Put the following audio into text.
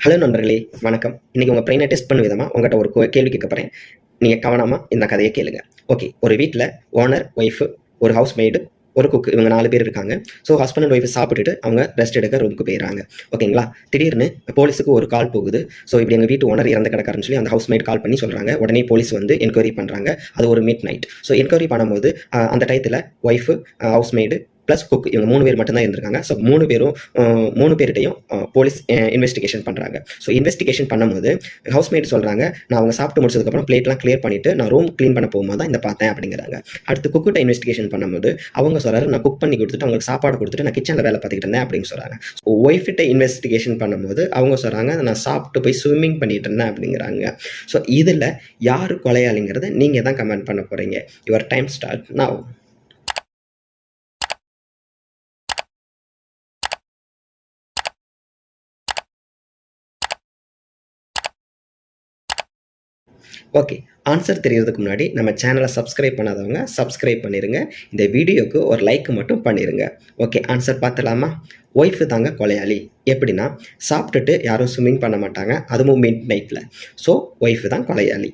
Hello நண்பர்களே, வணக்கம். இன்னைக்கு உங்க பிரெயினை டெஸ்ட் பண்ண விதமா உங்ககிட்ட ஒரு கேள்வி கேட்க போறேன். நீங்க கவனமா இந்த கதையை கேளுங்க. ஓகே, ஒரு வீட்ல ஓனர், ஒய்ஃப், ஒரு ஹவுஸ் மெய்டு, ஒரு குக் இவங்க 4 பேர் இருக்காங்க. ஸோ ஹஸ்பண்ட் அண்ட் ஒய்ஃப் சாப்பிட்டுட்டு அவங்க ரெஸ்ட் எடுக்க ரூமுக்கு போயிடுறாங்க. ஓகேங்களா? திடீர்னு போலீஸுக்கு ஒரு கால் போகுது. ஸோ இப்படி எங்க வீட்டு ஓனர் இறந்து கிடக்காருன்னு சொல்லி அந்த ஹவுஸ் மெய்ட் கால் பண்ணி சொல்றாங்க. உடனே போலீஸ் வந்து என்கொயரி பண்றாங்க. அது ஒரு மிட் நைட். ஸோ என்கொயரி பண்ணும்போது அந்த டயத்துல wife, house maid plus cook இவங்க 3 பேர் மட்டும் தான் இருந்திருக்காங்க. ஸோ 3 பேரும் 3 பேர்கிட்டையும் போலீஸ் இன்வெஸ்டிகேஷன் பண்றாங்க. ஸோ இன்வெஸ்டிகேஷன் பண்ணும்போது ஹவுஸ்மேட் சொல்றாங்க, நான் அவங்க சாப்பிட்டு முடிச்சதுக்கப்புறம் பிளேட்லாம் கிளியர் பண்ணிட்டு நான் ரூம் க்ளீன் பண்ண போகும்போது தான் இந்த பார்த்தேன் அப்படிங்கிறாங்க. அடுத்து குக்கிட்ட இன்வெஸ்டிகேஷன் பண்ணும்போது அவங்க சொல்றாரு, நான் குக் பண்ணி கொடுத்துட்டு அவங்களுக்கு சாப்பாடு கொடுத்துட்டு நான் கிச்சனில் வேலை பார்த்துக்கிட்டு இருந்தேன் அப்படின்னு சொல்றாங்க. ஒய்ஃபிட்ட இன்வெஸ்டிகேஷன் பண்ணும்போது அவங்க சொல்றாங்க, நான் சாப்பிட்டு போய் ஸ்விம்மிங் பண்ணிட்டு இருந்தேன் அப்படிங்கிறாங்க. ஸோ இதில் யார் கொலையாளிங்கிறத நீங்கள் தான் கமெண்ட் பண்ண போறீங்க. Your time start now. Okay, answer தெரியறதுக்கு முன்னாடி நம்ம சேனலை சப்ஸ்கிரைப் பண்ணாதவங்க சப்ஸ்கிரைப் பண்ணிடுங்க. இந்த வீடியோக்கு ஒரு லைக் மட்டும் பண்ணிடுங்க. Okay, answer பார்த்தலாமா? ஒய்ஃபு தாங்க கொலையாளி. எப்படின்னா, சாப்பிட்டுட்டு யாரும் ஸ்விம்மிங் பண்ண மாட்டாங்க, அதுவும் மிட் நைட்டில். ஸோ ஒய்ஃபு தான் கொலையாளி.